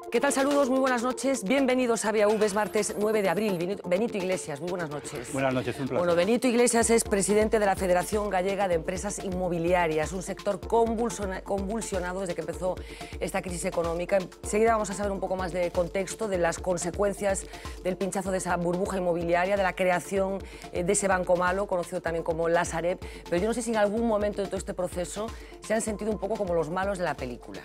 ¿Qué tal? Saludos, muy buenas noches. Bienvenidos a Vía V, es martes 9 de abril. Benito Iglesias, muy buenas noches. Buenas noches, un placer. Bueno, Benito Iglesias es presidente de la Federación Gallega de Empresas Inmobiliarias, un sector convulsionado desde que empezó esta crisis económica. Enseguida vamos a saber un poco más de contexto, de las consecuencias del pinchazo de esa burbuja inmobiliaria, de la creación de ese banco malo, conocido también como la Sareb. Pero yo no sé si en algún momento de todo este proceso se han sentido un poco como los malos de la película.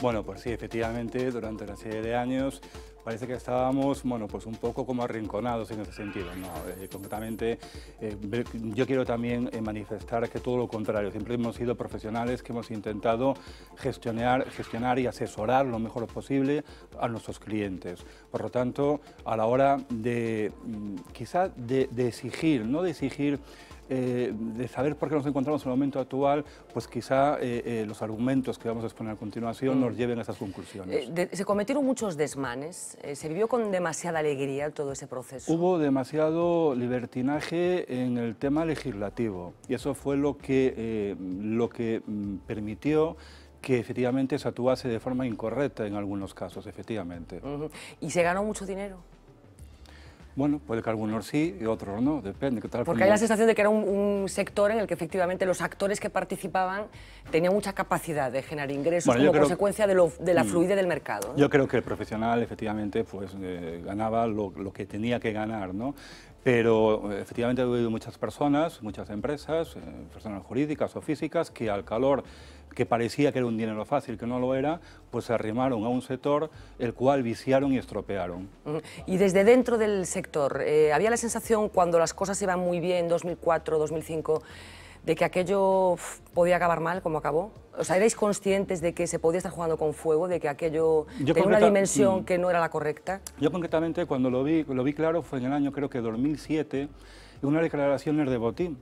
Bueno, pues sí, efectivamente, durante una serie de años parece que estábamos, bueno, pues un poco como arrinconados en ese sentido, ¿no? Concretamente, yo quiero también manifestar que todo lo contrario, siempre hemos sido profesionales que hemos intentado gestionar y asesorar lo mejor posible a nuestros clientes. Por lo tanto, a la hora de, quizá de exigir, no de exigir, de saber por qué nos encontramos en el momento actual, pues quizá los argumentos que vamos a exponer a continuación nos lleven a esas conclusiones. Se cometieron muchos desmanes, se vivió con demasiada alegría todo ese proceso. Hubo demasiado libertinaje en el tema legislativo y eso fue lo que permitió que efectivamente se actuase de forma incorrecta en algunos casos, efectivamente. ¿Y se ganó mucho dinero? Bueno, puede que algunos sí y otros no, depende. Porque hay la sensación de que era un sector en el que efectivamente los actores que participaban tenían mucha capacidad de generar ingresos como consecuencia de la fluidez del mercado, ¿no? Yo creo que el profesional efectivamente pues, ganaba lo que tenía que ganar, ¿no? Pero efectivamente ha habido muchas personas, muchas empresas, personas jurídicas o físicas, que al calor que parecía que era un dinero fácil, que no lo era, pues se arrimaron a un sector el cual viciaron y estropearon. Y desde dentro del sector, ¿había la sensación cuando las cosas iban muy bien, 2004, 2005, de que aquello podía acabar mal como acabó? O sea, ¿erais conscientes de que se podía estar jugando con fuego, de que aquello tenía una dimensión que no era la correcta? Yo concretamente cuando lo vi claro fue en el año creo que 2007, en unas declaraciones de Botín,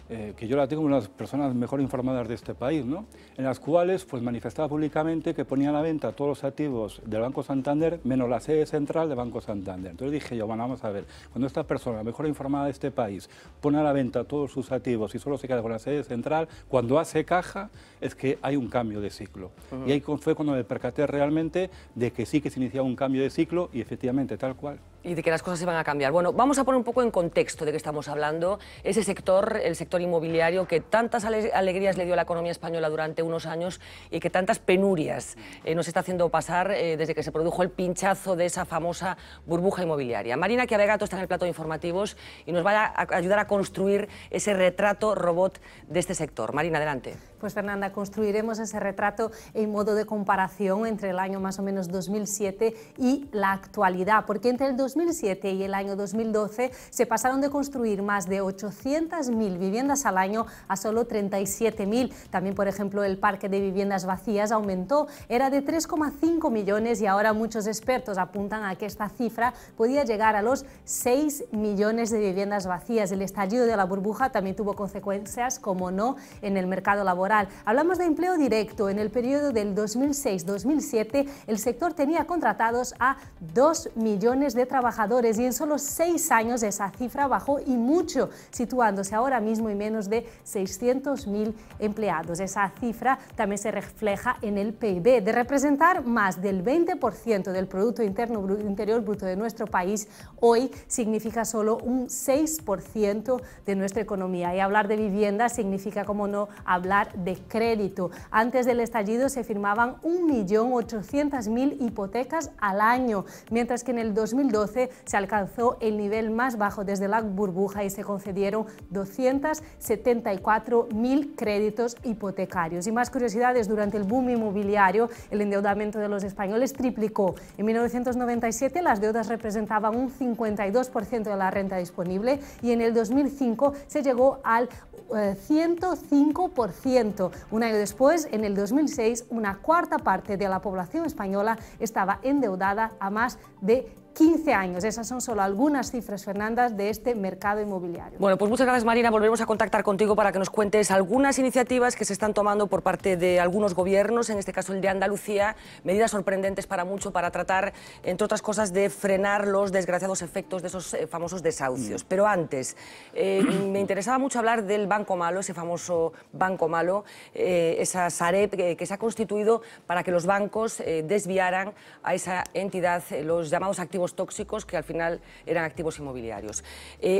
que yo la tengo como una de las personas mejor informadas de este país, ¿no? En las cuales pues, manifestaba públicamente que ponía a la venta todos los activos del Banco Santander, menos la sede central del Banco Santander. Entonces dije yo, bueno, vamos a ver, cuando esta persona, la mejor informada de este país, pone a la venta todos sus activos y solo se queda con la sede central, cuando hace caja es que hay un cambio de ciclo. Y ahí fue cuando me percaté realmente de que sí que se iniciaba un cambio de ciclo y efectivamente tal cual. Y de que las cosas iban a cambiar. Bueno, vamos a poner un poco en contexto de qué estamos hablando. Ese sector, el sector inmobiliario, que tantas alegrías le dio a la economía española durante unos años y que tantas penurias nos está haciendo pasar desde que se produjo el pinchazo de esa famosa burbuja inmobiliaria. Marina Chiavegato está en el plato de informativos y nos va a ayudar a construir ese retrato robot de este sector. Marina, adelante. Pues Fernanda, construiremos ese retrato en modo de comparación entre el año más o menos 2007 y la actualidad, porque entre el 2007 y el año 2012 se pasaron de construir más de 800.000 viviendas al año a solo 37.000. También, por ejemplo, el parque de viviendas vacías aumentó, era de 3,5 millones y ahora muchos expertos apuntan a que esta cifra podía llegar a los 6 millones de viviendas vacías. El estallido de la burbuja también tuvo consecuencias, como no, en el mercado laboral. Hablamos de empleo directo. En el periodo del 2006-2007 el sector tenía contratados a 2 millones de trabajadores y en solo 6 años esa cifra bajó y mucho, situándose ahora mismo en menos de 600.000 empleados. Esa cifra también se refleja en el PIB. De representar más del 20% del Producto Interior Bruto de nuestro país, hoy significa solo un 6% de nuestra economía. Y hablar de vivienda significa, como no, hablar de crédito. Antes del estallido se firmaban 1.800.000 hipotecas al año, mientras que en el 2012 se alcanzó el nivel más bajo desde la burbuja y se concedieron 274.000 créditos hipotecarios. Y más curiosidades, durante el boom inmobiliario el endeudamiento de los españoles triplicó. En 1997 las deudas representaban un 52% de la renta disponible y en el 2005 se llegó al 105%. Un año después, en el 2006, una cuarta parte de la población española estaba endeudada a más de 15 años. Esas son solo algunas cifras, Fernanda, de este mercado inmobiliario. Bueno, pues muchas gracias, Marina. Volveremos a contactar contigo para que nos cuentes algunas iniciativas que se están tomando por parte de algunos gobiernos, en este caso el de Andalucía, medidas sorprendentes para mucho para tratar, entre otras cosas, de frenar los desgraciados efectos de esos famosos desahucios. Pero antes, me interesaba mucho hablar del Banco Malo, ese famoso Banco Malo, esa Sareb que se ha constituido para que los bancos desviaran a esa entidad los llamados activos tóxicos, que al final eran activos inmobiliarios.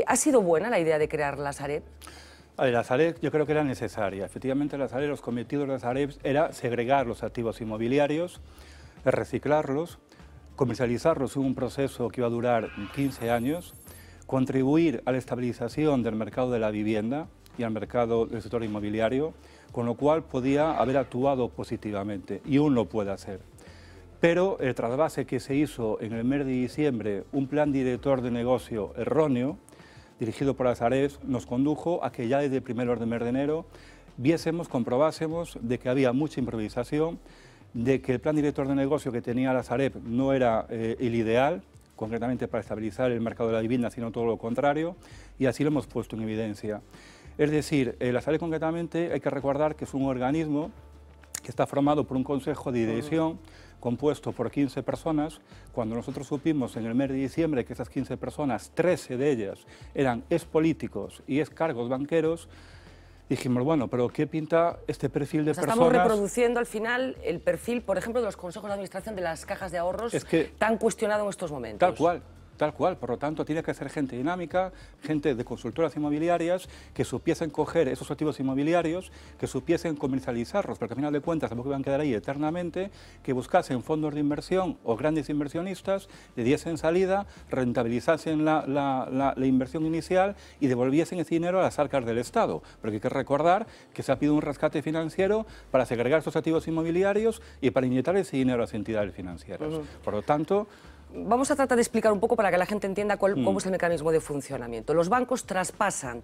¿Ha sido buena la idea de crear la Sareb? La Sareb yo creo que era necesaria. Efectivamente, la Sareb, los cometidos de la Sareb era segregar los activos inmobiliarios, reciclarlos, comercializarlos en un proceso que iba a durar 15 años, contribuir a la estabilización del mercado de la vivienda y al mercado del sector inmobiliario, con lo cual podía haber actuado positivamente, y aún lo puede hacer. Pero el trasvase que se hizo en el mes de diciembre, un plan director de negocio erróneo, dirigido por la Sareb, nos condujo a que ya desde primeros de mes de enero comprobásemos de que había mucha improvisación, de que el plan director de negocio que tenía la Sareb no era el ideal, concretamente para estabilizar el mercado de la vivienda, sino todo lo contrario, y así lo hemos puesto en evidencia. Es decir, la Sareb concretamente hay que recordar que es un organismo que está formado por un consejo de dirección compuesto por 15 personas. Cuando nosotros supimos en el mes de diciembre que esas 15 personas, 13 de ellas eran expolíticos y excargos banqueros, dijimos, bueno, pero ¿qué pinta este perfil de personas? Estamos reproduciendo al final el perfil, por ejemplo, de los consejos de administración de las cajas de ahorros, tan cuestionado en estos momentos. Tal cual. Tal cual, por lo tanto tiene que ser gente dinámica, gente de consultoras inmobiliarias que supiesen coger esos activos inmobiliarios, que supiesen comercializarlos, porque al final de cuentas tampoco iban a quedar ahí eternamente, que buscasen fondos de inversión o grandes inversionistas, le diesen salida, rentabilizasen la inversión inicial y devolviesen ese dinero a las arcas del Estado, porque hay que recordar que se ha pedido un rescate financiero para segregar esos activos inmobiliarios y para inyectar ese dinero a las entidades financieras. Por lo tanto, vamos a tratar de explicar un poco para que la gente entienda cómo es el mecanismo de funcionamiento. Los bancos trasvasan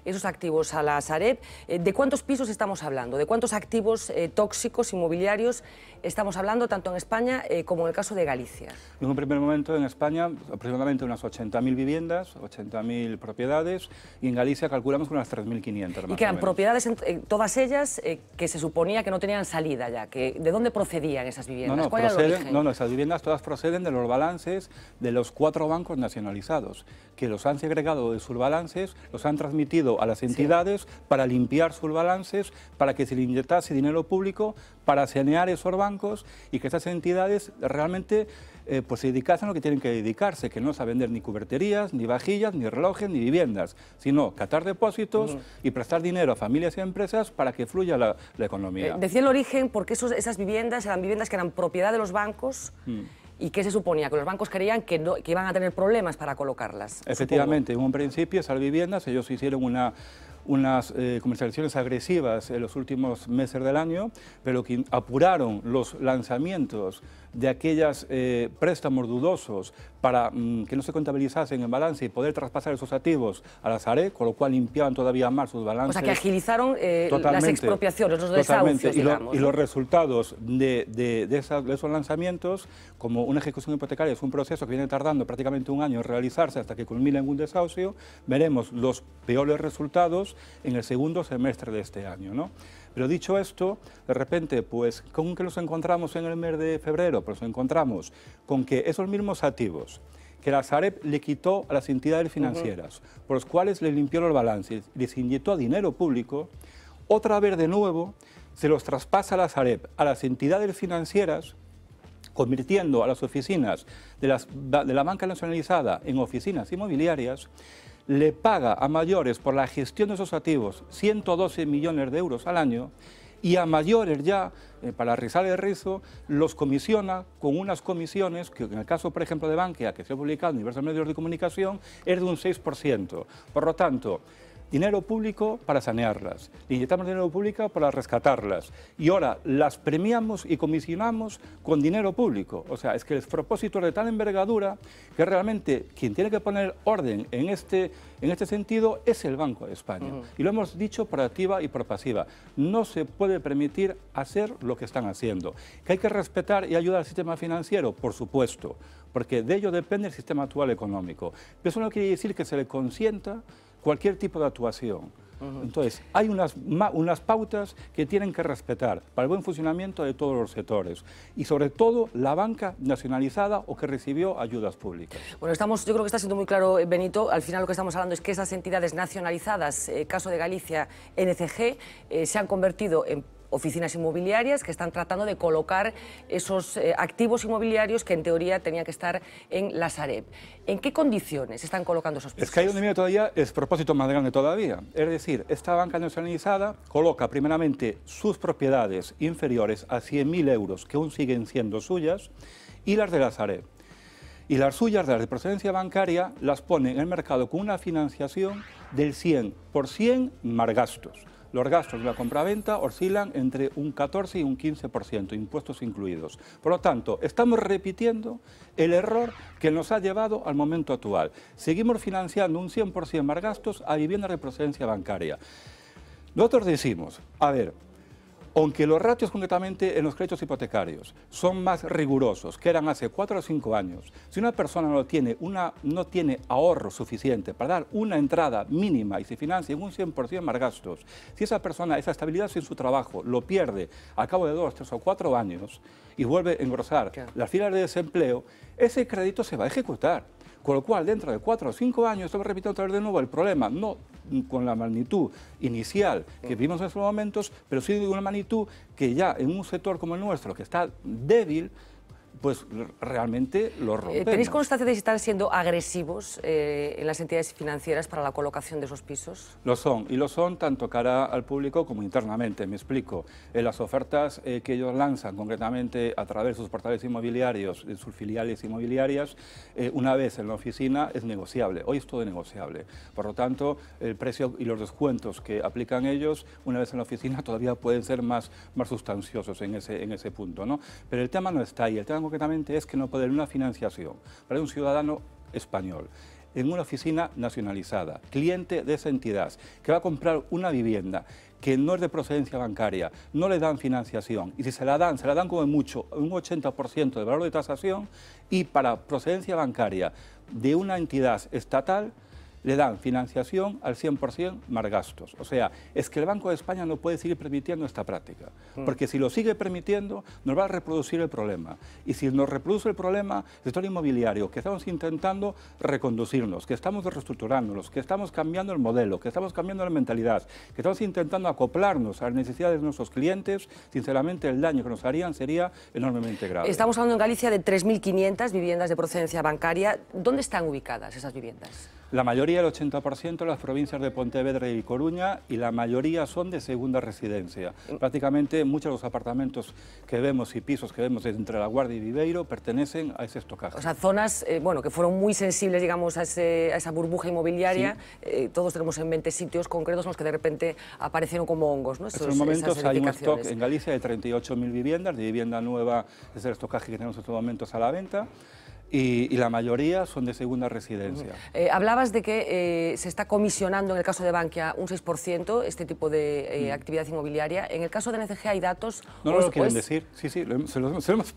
esos activos a la Sareb. ¿De cuántos pisos estamos hablando? ¿De cuántos activos tóxicos inmobiliarios estamos hablando, tanto en España como en el caso de Galicia? En un primer momento en España aproximadamente unas 80.000 viviendas, 80.000 propiedades, y en Galicia calculamos unas 3.500. Y que eran propiedades, todas ellas, que se suponía que no tenían salida ya. ¿De dónde procedían esas viviendas? ¿Cuál era el origen? No, esas viviendas todas proceden de los balances de los 4 bancos nacionalizados, que los han segregado de sus balances, los han transmitido a las entidades para limpiar sus balances, para que se le inyectase dinero público, para sanear esos bancos y que esas entidades realmente pues se dedicasen a lo que tienen que dedicarse, que no es a vender ni cuberterías, ni vajillas, ni relojes, ni viviendas, sino captar depósitos y prestar dinero a familias y a empresas para que fluya la economía. Decía el origen porque esas viviendas eran propiedad de los bancos. ¿Y qué se suponía? Que los bancos creían que iban a tener problemas para colocarlas. Efectivamente, en un principio esas viviendas, ellos hicieron unas comercializaciones agresivas en los últimos meses del año, pero que apuraron los lanzamientos de aquellos préstamos dudosos para que no se contabilizasen en balance y poder traspasar esos activos a la Sareb, con lo cual limpiaban todavía más sus balances. O sea, que agilizaron las expropiaciones, los desahucios, digamos. Y los resultados de esos lanzamientos, como una ejecución hipotecaria es un proceso que viene tardando prácticamente un año en realizarse hasta que culmina en un desahucio, veremos los peores resultados en el segundo semestre de este año, ¿no? Pero dicho esto, de repente, pues, ¿con qué nos encontramos en el mes de febrero? Pues nos encontramos con que esos mismos activos que la Sareb le quitó a las entidades financieras, por los cuales le limpió los balances, les inyectó dinero público, otra vez de nuevo se los traspasa a la Sareb, a las entidades financieras, convirtiendo a las oficinas de la banca nacionalizada en oficinas inmobiliarias, le paga a mayores por la gestión de esos activos 112 millones de euros al año y a mayores ya, para rizar el rizo, los comisiona con unas comisiones que en el caso, por ejemplo, de Bankia, que se ha publicado en diversos medios de comunicación, es de un 6%. Por lo tanto, dinero público para sanearlas, le inyectamos dinero público para rescatarlas y ahora las premiamos y comisionamos con dinero público. O sea, es que el propósito es de tal envergadura que realmente quien tiene que poner orden en este sentido es el Banco de España. Y lo hemos dicho por activa y por pasiva. No se puede permitir hacer lo que están haciendo. ¿Que hay que respetar y ayudar al sistema financiero? Por supuesto, porque de ello depende el sistema actual económico. Pero eso no quiere decir que se le consienta cualquier tipo de actuación. Entonces, hay unas pautas que tienen que respetar para el buen funcionamiento de todos los sectores y sobre todo la banca nacionalizada o que recibió ayudas públicas. Bueno, yo creo que está siendo muy claro, Benito. Al final lo que estamos hablando es que esas entidades nacionalizadas, caso de Galicia, NCG, se han convertido en oficinas inmobiliarias que están tratando de colocar esos activos inmobiliarios que en teoría tenían que estar en la Sareb. ¿En qué condiciones están colocando esos pisos? Es que ahí donde viene todavía el propósito más grande todavía. Es decir, esta banca nacionalizada coloca primeramente sus propiedades inferiores a 100.000 euros, que aún siguen siendo suyas, y las de la Sareb. Y las suyas, las de procedencia bancaria, las pone en el mercado con una financiación del 100% más gastos. Los gastos de la compraventa oscilan entre un 14 y un 15%, impuestos incluidos. Por lo tanto, estamos repitiendo el error que nos ha llevado al momento actual. Seguimos financiando un 100% más gastos a viviendas de procedencia bancaria. Nosotros decimos, a ver, aunque los ratios concretamente en los créditos hipotecarios son más rigurosos que eran hace 4 o 5 años, si una persona no tiene ahorro suficiente para dar una entrada mínima y se financia en un 100% más gastos, si esa persona, esa estabilidad en su trabajo lo pierde a cabo de 2, 3 o 4 años y vuelve a engrosar las filas de desempleo, ese crédito se va a ejecutar. Con lo cual, dentro de 4 o 5 años, estamos repitiendo otra vez de nuevo el problema, no con la magnitud inicial que vimos en estos momentos, pero sí de una magnitud que ya en un sector como el nuestro, que está débil, pues realmente lo rompemos. ¿Tenéis constancia de si están siendo agresivos en las entidades financieras para la colocación de esos pisos? Lo son, y lo son tanto cara al público como internamente. Me explico. En las ofertas que ellos lanzan, concretamente a través de sus portales inmobiliarios, de sus filiales inmobiliarias, una vez en la oficina es negociable. Hoy es todo negociable. Por lo tanto, el precio y los descuentos que aplican ellos, una vez en la oficina, todavía pueden ser más sustanciosos en ese punto, ¿no? Pero el tema no está ahí. El tema concretamente es que no puede haber una financiación para un ciudadano español en una oficina nacionalizada, cliente de esa entidad, que va a comprar una vivienda que no es de procedencia bancaria, no le dan financiación, y si se la dan como mucho un 80% del valor de tasación, y para procedencia bancaria de una entidad estatal, le dan financiación al 100% más gastos. O sea, es que el Banco de España no puede seguir permitiendo esta práctica, porque si lo sigue permitiendo, nos va a reproducir el problema. Y si nos reproduce el problema, el sector inmobiliario, que estamos intentando reconducirnos, que estamos reestructurándonos, que estamos cambiando el modelo, que estamos cambiando la mentalidad, que estamos intentando acoplarnos a las necesidades de nuestros clientes, sinceramente el daño que nos harían sería enormemente grave. Estamos hablando en Galicia de 3.500 viviendas de procedencia bancaria. ¿Dónde están ubicadas esas viviendas? La mayoría, el 80%, en las provincias de Pontevedra y Coruña, y la mayoría son de segunda residencia. Prácticamente muchos de los apartamentos que vemos y pisos que vemos entre La Guardia y Viveiro pertenecen a ese estocaje. O sea, zonas bueno, que fueron muy sensibles, digamos, a esa burbuja inmobiliaria. Sí. Todos tenemos en mente sitios concretos en los que de repente aparecieron como hongos, ¿no? En estos momentos hay un stock en Galicia de 38.000 viviendas, de vivienda nueva, es el estocaje que tenemos en estos momentos a la venta. Y la mayoría son de segunda residencia. Hablabas de que se está comisionando en el caso de Bankia un 6% este tipo de actividad inmobiliaria. En el caso de NCG hay datos... No lo quieren decir, sí, se lo hemos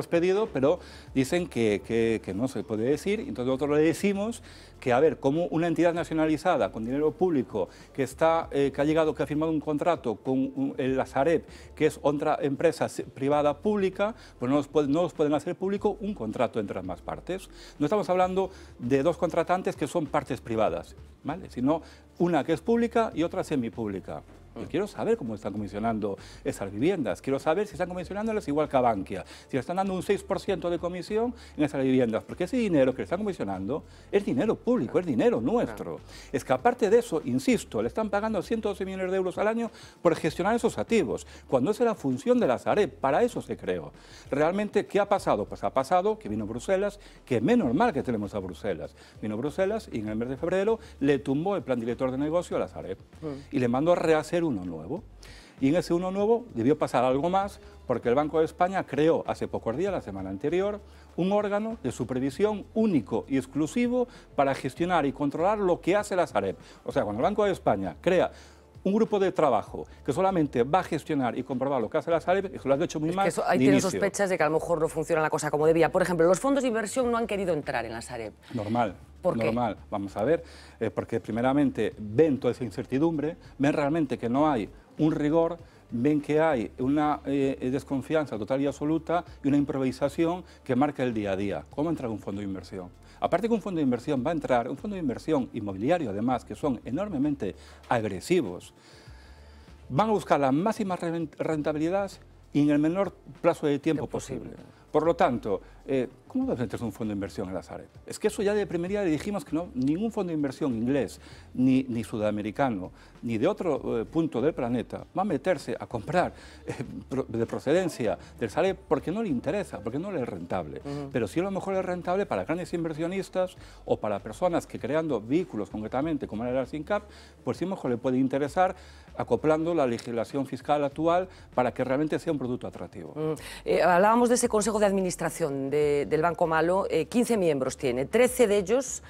pedido, pero dicen que no se puede decir. Entonces nosotros le decimos que, a ver, como una entidad nacionalizada con dinero público que ha firmado un contrato con la Sareb, que es otra empresa privada pública, pues no nos pueden hacer público un contrato entre ambas partes. No estamos hablando de dos contratantes que son partes privadas, ¿vale? Sino una que es pública y otra semipública. Yo quiero saber cómo están comisionando esas viviendas, quiero saber si están comisionándolas igual que a Bankia, si le están dando un 6% de comisión en esas viviendas, porque ese dinero que le están comisionando es dinero público, es dinero nuestro. Es que aparte de eso, insisto, le están pagando 112 millones de euros al año por gestionar esos activos, cuando esa es la función de la Sareb, para eso se creó. Realmente, ¿qué ha pasado? Pues ha pasado que vino Bruselas, que menos mal que tenemos a Bruselas. Vino Bruselas y en el mes de febrero le tumbó el plan director de negocio a la Sareb y le mandó a rehacer uno nuevo. Y en ese uno nuevo debió pasar algo más, porque el Banco de España creó hace pocos días, la semana anterior, un órgano de supervisión único y exclusivo para gestionar y controlar lo que hace la Sareb. O sea, cuando el Banco de España crea un grupo de trabajo que solamente va a gestionar y comprobar lo que hace la Sareb, eso lo has hecho muy mal. Ahí tienen sospechas de que a lo mejor no funciona la cosa como debía. Por ejemplo, los fondos de inversión no han querido entrar en la Sareb. Normal. ¿Por qué? Normal. Vamos a ver, porque primeramente ven toda esa incertidumbre, ven realmente que no hay un rigor, ven que hay una desconfianza total y absoluta y una improvisación que marca el día a día. ¿Cómo entra un fondo de inversión? Aparte que un fondo de inversión va a entrar, un fondo de inversión inmobiliario además, que son enormemente agresivos, van a buscar la máxima rentabilidad y en el menor plazo de tiempo posible. Por lo tanto, ¿cómo va a meterse un fondo de inversión en la Sareb? Es que eso ya de primera día le dijimos que no, ningún fondo de inversión inglés, ni sudamericano, ni de otro punto del planeta va a meterse a comprar de procedencia del Sareb porque no le interesa, porque no le es rentable. Pero sí a lo mejor es rentable para grandes inversionistas o para personas que creando vehículos concretamente, como era el SINCAP, pues sí mejor le puede interesar acoplando la legislación fiscal actual para que realmente sea un producto atractivo. Hablábamos de ese Consejo de Administración del Banco Malo, 15 miembros tiene, 13 de ellos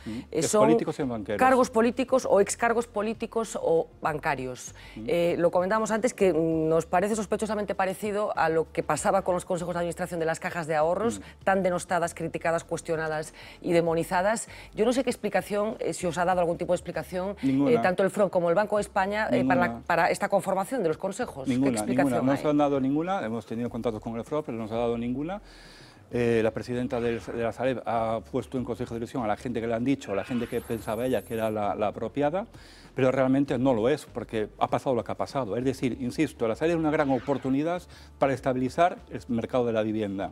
son políticos y banqueros. Cargos políticos o excargos políticos o bancarios. Lo comentábamos antes que nos parece sospechosamente parecido a lo que pasaba con los consejos de administración de las cajas de ahora, tan denostadas, criticadas, cuestionadas y demonizadas. Yo no sé qué explicación, si os ha dado algún tipo de explicación, tanto el FROB como el Banco de España, para esta conformación de los consejos. Ninguna, ¿Qué explicación no hay? nos han dado ninguna, hemos tenido contactos con el FROB, pero no nos ha dado ninguna. La presidenta de la Sareb ha puesto en consejo de dirección a la gente que le han dicho, a la gente que pensaba ella que era la apropiada, pero realmente no lo es, porque ha pasado lo que ha pasado. Es decir, insisto, la Sareb es una gran oportunidad para estabilizar el mercado de la vivienda.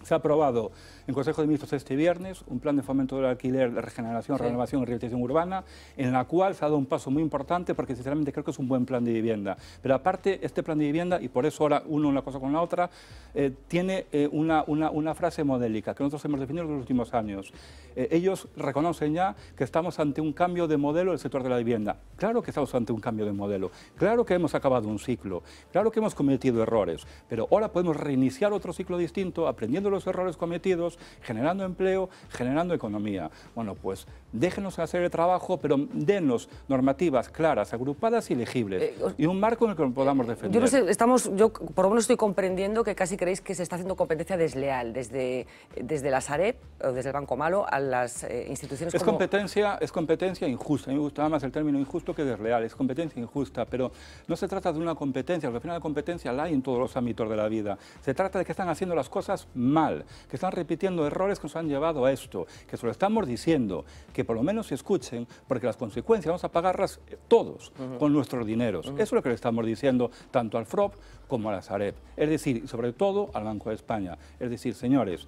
Se ha aprobado en Consejo de Ministros este viernes un plan de fomento del alquiler, de regeneración, renovación y rehabilitación urbana, en la cual se ha dado un paso muy importante porque sinceramente creo que es un buen plan de vivienda. Pero aparte, este plan de vivienda, y por eso ahora uno una cosa con la otra, tiene una frase modélica que nosotros hemos definido en los últimos años. Ellos reconocen ya que estamos ante un cambio de modelo del sector de la vivienda. Claro que estamos ante un cambio de modelo, claro que hemos acabado un ciclo, claro que hemos cometido errores, pero ahora podemos reiniciar otro ciclo distinto, aprendiendo los errores cometidos, generando empleo, generando economía. Bueno, pues déjenos hacer el trabajo, pero denos normativas claras, agrupadas y legibles, y un marco en el que lo podamos defender. Yo no sé, yo por lo menos estoy comprendiendo que casi creéis que se está haciendo competencia desleal desde la Sareb o desde el Banco Malo a las instituciones como... Es competencia injusta, a mí me gustaba más el término injusto que desleal, es competencia injusta, pero no se trata de una competencia, porque al final la competencia la hay en todos los ámbitos de la vida. Se trata de que están haciendo las cosas mal, que están repitiendo errores que nos han llevado a esto, que se lo estamos diciendo, que por lo menos se escuchen, porque las consecuencias vamos a pagarlas todos con nuestros dineros. Eso es lo que le estamos diciendo tanto al FROB como a la Sareb, es decir, sobre todo al Banco de España. Es decir, señores,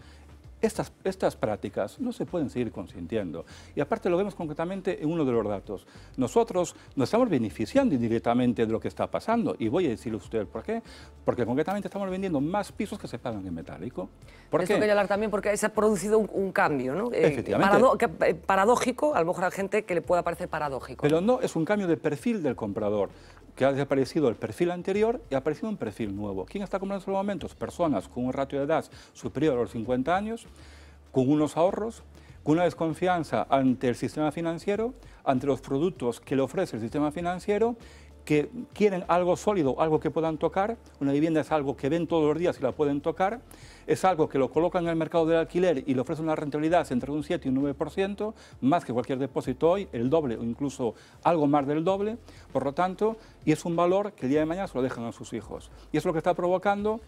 estas prácticas no se pueden seguir consintiendo. Y aparte lo vemos concretamente en uno de los datos. Nosotros nos estamos beneficiando indirectamente de lo que está pasando. Y voy a decirle a usted por qué. Porque concretamente estamos vendiendo más pisos que se pagan en metálico. ¿Por qué? Esto quería hablar también porque se ha producido un cambio, ¿no? Efectivamente. Paradójico, a lo mejor hay gente que le pueda parecer paradójico. Pero no, es un cambio de perfil del comprador, que ha desaparecido el perfil anterior y ha aparecido un perfil nuevo. ¿Quién está comprando en estos momentos? Personas con un ratio de edad superior a los 50 años, con unos ahorros, con una desconfianza ante el sistema financiero, ante los productos que le ofrece el sistema financiero, que quieren algo sólido, algo que puedan tocar. Una vivienda es algo que ven todos los días y la pueden tocar. Es algo que lo colocan en el mercado del alquiler y le ofrece una rentabilidad entre un 7 y un 9%, más que cualquier depósito hoy, el doble o incluso algo más del doble. Por lo tanto, y es un valor que el día de mañana se lo dejan a sus hijos. Y es lo que está provocando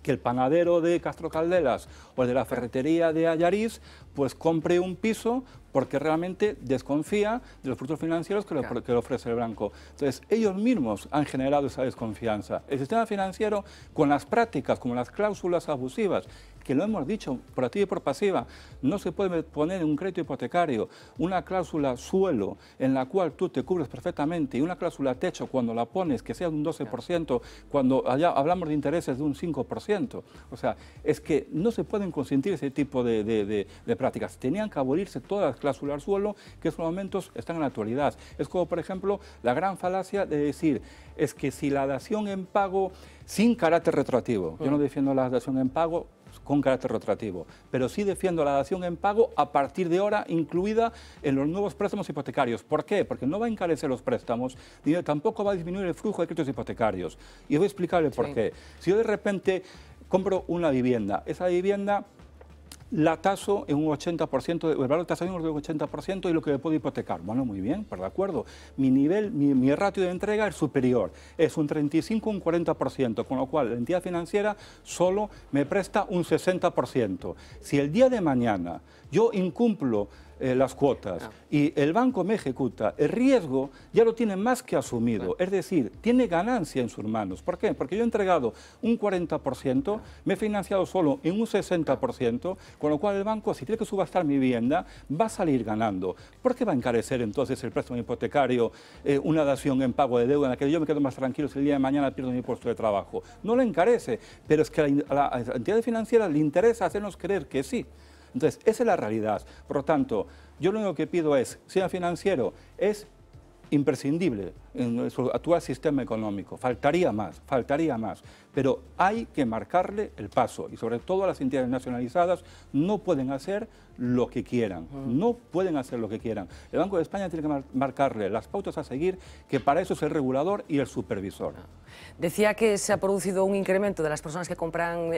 que el panadero de Castro Caldelas o el de la ferretería de Allariz pues compre un piso porque realmente desconfía de los productos financieros que le ofrece el banco. Entonces, ellos mismos han generado esa desconfianza. El sistema financiero, con las prácticas, como las cláusulas abusivas, que lo hemos dicho por activa y por pasiva, no se puede poner en un crédito hipotecario una cláusula suelo en la cual tú te cubres perfectamente y una cláusula techo cuando la pones que sea de un 12%, cuando allá hablamos de intereses de un 5%. O sea, es que no se pueden consentir ese tipo de prácticas. Tenían que abolirse todas las cláusulas suelo que en estos momentos están en la actualidad. Es como, por ejemplo, la gran falacia de decir, es que si la dación en pago sin carácter retroactivo, yo no defiendo la dación en pago con carácter retroactivo, pero sí defiendo la dación en pago a partir de ahora incluida en los nuevos préstamos hipotecarios. ¿Por qué? Porque no va a encarecer los préstamos, ni tampoco va a disminuir el flujo de créditos hipotecarios. Y voy a explicarle por qué. Si yo de repente compro una vivienda, esa vivienda la taso en un 80%, el valor de tasación es de un 80% y lo que me puedo hipotecar. Bueno, muy bien, pues de acuerdo. Mi nivel, mi ratio de entrega es superior, es un 35 o un 40%, con lo cual la entidad financiera solo me presta un 60%. Si el día de mañana yo incumplo las cuotas y el banco me ejecuta, el riesgo ya lo tiene más que asumido, es decir, tiene ganancia en sus manos. ¿Por qué? Porque yo he entregado un 40%, me he financiado solo en un 60%, con lo cual el banco, si tiene que subastar mi vivienda, va a salir ganando. ¿Por qué va a encarecer entonces el préstamo hipotecario, una dación en pago de deuda en la que yo me quedo más tranquilo si el día de mañana pierdo mi puesto de trabajo? No lo encarece, pero es que a la entidad financiera le interesa hacernos creer que sí. Entonces, esa es la realidad. Por lo tanto, yo lo único que pido es, sistema financiero, es imprescindible en nuestro actual sistema económico. Faltaría más, pero hay que marcarle el paso y sobre todo las entidades nacionalizadas no pueden hacer lo que quieran, no pueden hacer lo que quieran. El Banco de España tiene que marcarle las pautas a seguir, que para eso es el regulador y el supervisor. Decía que se ha producido un incremento de las personas que compran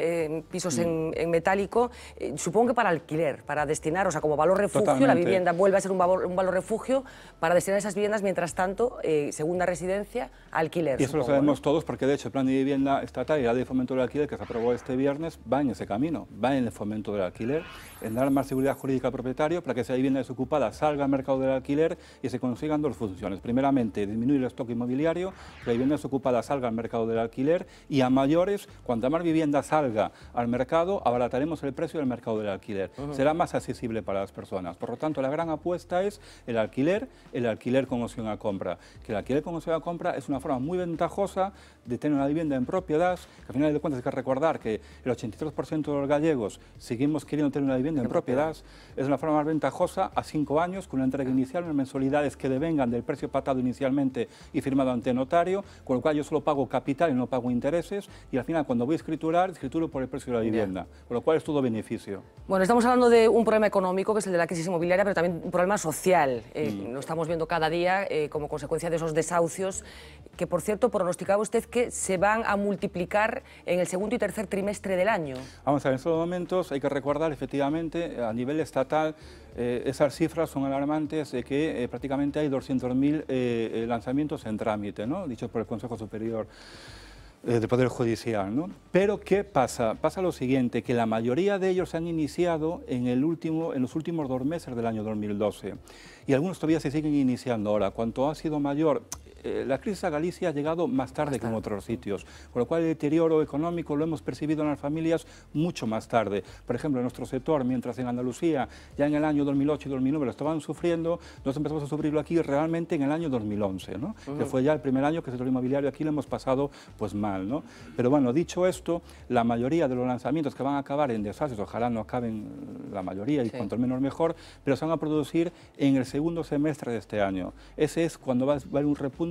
pisos en metálico, supongo que para alquiler, para destinar, o sea, como valor refugio. Totalmente. La vivienda vuelve a ser un valor refugio para destinar esas viviendas, mientras tanto, segunda residencia, alquiler. Y eso lo sabemos todos porque, de hecho, el plan de vivienda estatal y la ley de fomento del alquiler que se aprobó este viernes va en ese camino, va en el fomento del alquiler, en dar más seguridad jurídica al propietario para que esa vivienda desocupada salga al mercado del alquiler y se consigan dos funciones. Primeramente, disminuir el stock inmobiliario, que la vivienda desocupada salga al mercado del alquiler y a mayores, cuanta más vivienda salga al mercado, abarataremos el precio del mercado del alquiler. Será más accesible para las personas. Por lo tanto, la gran apuesta es el alquiler con opción a compra. Que el alquiler con opción a compra es una forma muy ventajosa de tener una vivienda en propiedad, que al final de cuentas hay que recordar que el 83% de los gallegos seguimos queriendo tener una vivienda en propiedad. Es una forma más ventajosa a 5 años, con una entrega inicial, unas mensualidades que devengan del precio pactado inicialmente y firmado ante notario, con lo cual yo solo pago capital y no pago intereses, y al final cuando voy a escriturar, escrituro por el precio de la vivienda, con lo cual es todo beneficio. Bueno, estamos hablando de un problema económico, que es el de la crisis inmobiliaria, pero también un problema social. Lo estamos viendo cada día como consecuencia de esos desahucios, que por cierto, pronosticaba usted que se van a multiplicar en el segundo y tercer trimestre del año. Vamos a ver, en estos momentos hay que recordar, efectivamente, a nivel estatal, esas cifras son alarmantes de que prácticamente hay 200.000 lanzamientos en trámite, ¿no? Dicho por el Consejo Superior del Poder Judicial, ¿no? Pero ¿qué pasa? Pasa lo siguiente, que la mayoría de ellos se han iniciado en los últimos 2 meses del año 2012 y algunos todavía se siguen iniciando ahora. Cuanto ha sido mayor, la crisis a Galicia ha llegado más tarde que en otros sitios, con lo cual el deterioro económico lo hemos percibido en las familias mucho más tarde. Por ejemplo, en nuestro sector, mientras en Andalucía ya en el año 2008 y 2009 lo estaban sufriendo, nosotros empezamos a sufrirlo aquí realmente en el año 2011, ¿no? Que fue ya el primer año que el sector inmobiliario aquí lo hemos pasado pues mal, ¿no? Pero bueno, dicho esto, la mayoría de los lanzamientos que van a acabar en desahucios, ojalá no acaben la mayoría y cuanto menos mejor, pero se van a producir en el segundo semestre de este año. Ese es cuando va a haber un repunte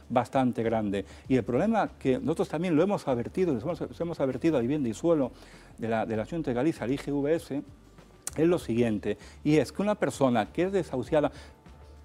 bastante grande. Y el problema que nosotros también lo hemos advertido, hemos advertido a Vivienda y Suelo de la Xunta de Galicia, al IGVS, es lo siguiente, y es que una persona que es desahuciada,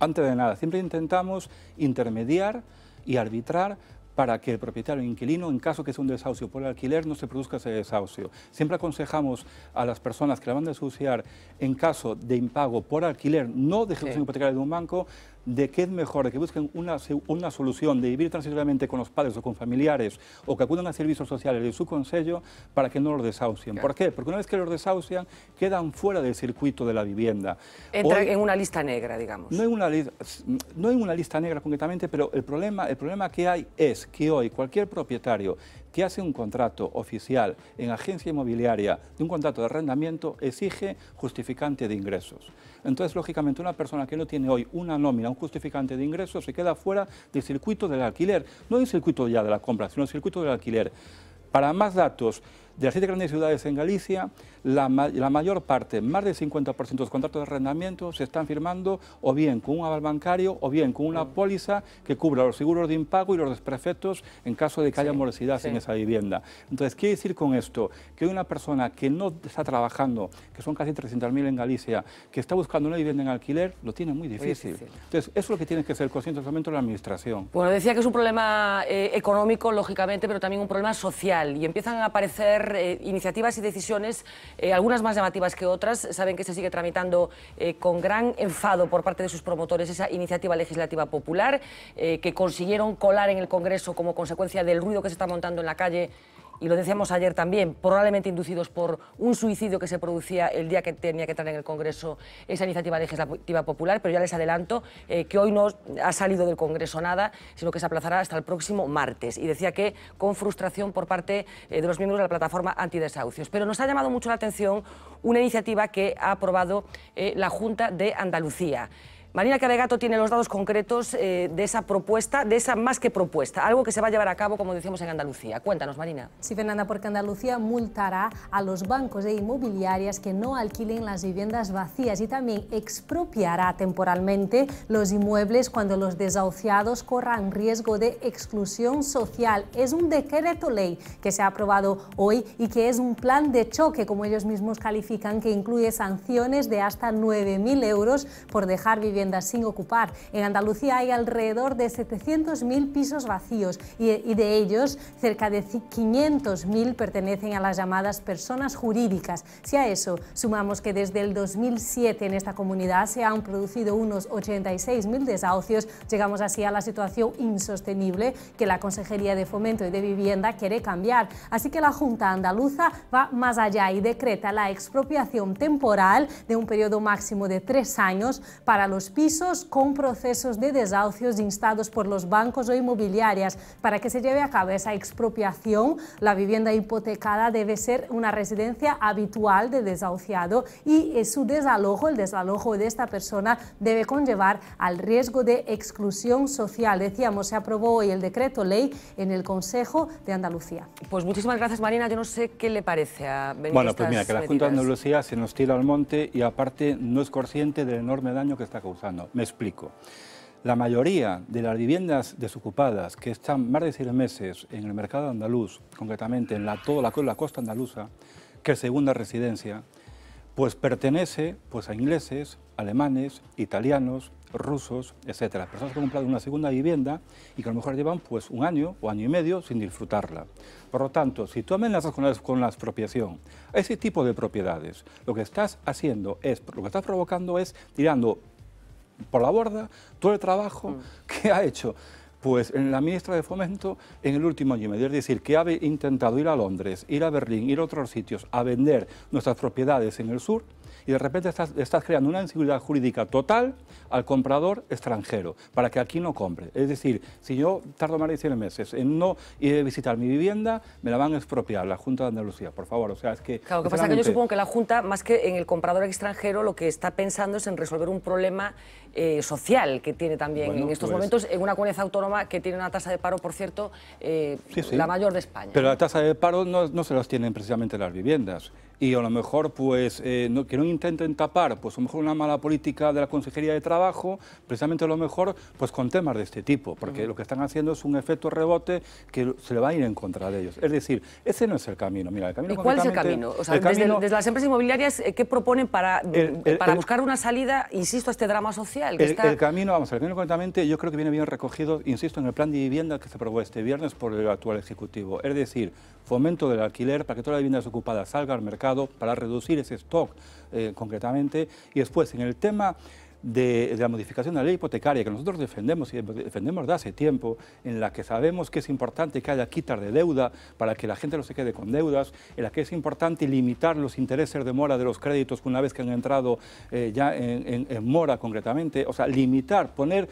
antes de nada, siempre intentamos intermediar y arbitrar para que el propietario o inquilino, en caso que sea un desahucio por alquiler, no se produzca ese desahucio. Siempre aconsejamos a las personas que la van a desahuciar en caso de impago por alquiler, no de ejecución hipotecaria de un banco, de que es mejor que busquen una solución de vivir transitoriamente con los padres o con familiares o que acudan a servicios sociales de su concello para que no los desahucien. Claro. ¿Por qué? Porque una vez que los desahucian quedan fuera del circuito de la vivienda. Entra Hoy, en una lista negra, digamos. no en una lista negra concretamente, pero el problema que hay es que hoy cualquier propietario que hace un contrato oficial en agencia inmobiliaria de un contrato de arrendamiento exige justificante de ingresos. Entonces, lógicamente, una persona que no tiene hoy una nómina, un justificante de ingresos, se queda fuera del circuito del alquiler, no del circuito ya de la compra, sino del circuito del alquiler. Para más datos, de las 7 grandes ciudades en Galicia, la mayor parte, más del 50% de los contratos de arrendamiento se están firmando o bien con un aval bancario o bien con una póliza que cubra los seguros de impago y los desperfectos en caso de que haya morosidad en esa vivienda. Entonces, quiere decir con esto que una persona que no está trabajando, que son casi 300.000 en Galicia, que está buscando una vivienda en alquiler, lo tiene muy difícil. Entonces, eso es lo que tiene que ser consciente en este momento la Administración. Bueno, decía que es un problema económico, lógicamente, pero también un problema social, y empiezan a aparecer iniciativas y decisiones, algunas más llamativas que otras. Saben que se sigue tramitando con gran enfado por parte de sus promotores esa iniciativa legislativa popular que consiguieron colar en el Congreso como consecuencia del ruido que se está montando en la calle. Y lo decíamos ayer también, probablemente inducidos por un suicidio que se producía el día que tenía que entrar en el Congreso esa iniciativa legislativa popular, pero ya les adelanto que hoy no ha salido del Congreso nada, sino que se aplazará hasta el próximo martes. Y decía que con frustración por parte de los miembros de la plataforma antidesahucios. Pero nos ha llamado mucho la atención una iniciativa que ha aprobado la Junta de Andalucía. Marina Cabegato tiene los datos concretos de esa propuesta, de esa más que propuesta, algo que se va a llevar a cabo, como decíamos, en Andalucía. Cuéntanos, Marina. Sí, Fernanda, porque Andalucía multará a los bancos e inmobiliarias que no alquilen las viviendas vacías y también expropiará temporalmente los inmuebles cuando los desahuciados corran riesgo de exclusión social. Es un decreto ley que se ha aprobado hoy y que es un plan de choque, como ellos mismos califican, que incluye sanciones de hasta 9.000 euros por dejar viviendas sin ocupar. En Andalucía hay alrededor de 700.000 pisos vacíos y de ellos cerca de 500.000 pertenecen a las llamadas personas jurídicas. Si a eso sumamos que desde el 2007 en esta comunidad se han producido unos 86.000 desahucios, llegamos así a la situación insostenible que la Consejería de Fomento y de Vivienda quiere cambiar. Así que la Junta Andaluza va más allá y decreta la expropiación temporal de un periodo máximo de 3 años para los pisos con procesos de desahucios instados por los bancos o inmobiliarias. Para que se lleve a cabo esa expropiación, la vivienda hipotecada debe ser una residencia habitual de desahuciado y su desalojo, el desalojo de esta persona, debe conllevar al riesgo de exclusión social. Decíamos, se aprobó hoy el decreto ley en el Consejo de Andalucía. Pues muchísimas gracias, Marina. Yo no sé qué le parece a Benito. Bueno, pues mira, que la Junta de Andalucía se nos tira al monte y aparte no es consciente del enorme daño que está causando. Me explico. La mayoría de las viviendas desocupadas que están más de 6 meses en el mercado andaluz, concretamente en toda la costa andaluza, que es segunda residencia, pues pertenece a ingleses, alemanes, italianos, rusos, etcétera. Personas que han comprado una segunda vivienda y que a lo mejor llevan pues 1 año o año y medio sin disfrutarla. Por lo tanto, si tú amenazas con la expropiación a ese tipo de propiedades, lo que estás provocando es tirando por la borda todo el trabajo que ha hecho pues la ministra de Fomento en el último año y medio. Es decir, que ha intentado ir a Londres, ir a Berlín, ir a otros sitios a vender nuestras propiedades en el sur y de repente estás creando una inseguridad jurídica total al comprador extranjero para que aquí no compre. Es decir, si yo tardo más de 100 meses en no ir a visitar mi vivienda, me la van a expropiar la Junta de Andalucía, por favor. O sea, es que... Claro, lo que pasa es que yo supongo que la Junta, más que en el comprador extranjero, lo que está pensando es en resolver un problema social que tiene también en estos momentos en una comunidad autónoma que tiene una tasa de paro, por cierto, la mayor de España. Pero la tasa de paro no se las tienen precisamente las viviendas. Y a lo mejor, pues, que no intenten tapar, pues, a lo mejor una mala política de la Consejería de Trabajo, precisamente a lo mejor, pues, con temas de este tipo, porque lo que están haciendo es un efecto rebote que se le va a ir en contra de ellos. Es decir, ese no es el camino. Mira, el camino. ¿Y cuál es el camino? O sea, desde las empresas inmobiliarias, ¿qué proponen para buscar una salida, insisto, a este drama social? El camino concretamente, yo creo que viene bien recogido, insisto, en el plan de vivienda que se aprobó este viernes por el actual Ejecutivo. Es decir, fomento del alquiler para que toda la vivienda desocupada salga al mercado, para reducir ese stock concretamente. Y después, en el tema de la modificación de la ley hipotecaria que nosotros defendemos y defendemos de hace tiempo, en la que sabemos que es importante que haya quitas de deuda para que la gente no se quede con deudas, en la que es importante limitar los intereses de mora de los créditos una vez que han entrado ya en mora concretamente, o sea, limitar, poner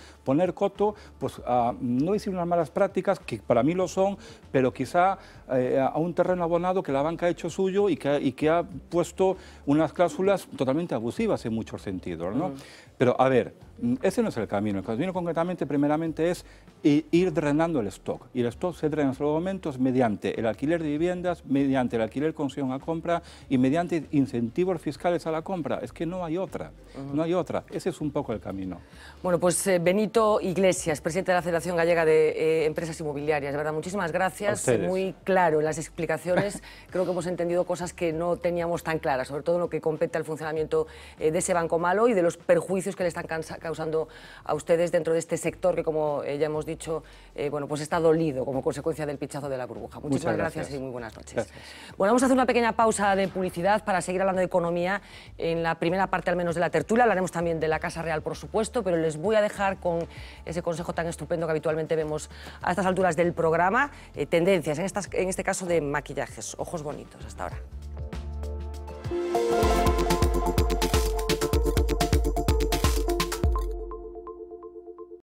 coto, pues a no decir unas malas prácticas, que para mí lo son, pero quizá a un terreno abonado que la banca ha hecho suyo y que ha puesto unas cláusulas totalmente abusivas en muchos sentidos, ¿no? Pero, a ver, ese no es el camino. El camino, concretamente, primeramente, es ir drenando el stock. Y el stock se drena en estos momentos mediante el alquiler de viviendas, mediante el alquiler con opción a compra y mediante incentivos fiscales a la compra. Es que no hay otra, no hay otra. Ese es un poco el camino. Bueno, pues Benito Iglesias, presidente de la Federación Gallega de Empresas Inmobiliarias, de verdad, muchísimas gracias. Muy claro en las explicaciones. Creo que hemos entendido cosas que no teníamos tan claras, sobre todo en lo que compete al funcionamiento de ese banco malo y de los perjuicios que le están causando a ustedes dentro de este sector que, como ya hemos dicho, bueno, pues está dolido como consecuencia del pinchazo de la burbuja. Muchísimas gracias y muy buenas noches. Gracias. Bueno, vamos a hacer una pequeña pausa de publicidad para seguir hablando de economía. En la primera parte, al menos, de la tertulia hablaremos también de la Casa Real, por supuesto, pero les voy a dejar con ese consejo tan estupendo que habitualmente vemos a estas alturas del programa, tendencias, en este caso de maquillajes. Ojos bonitos. Hasta ahora.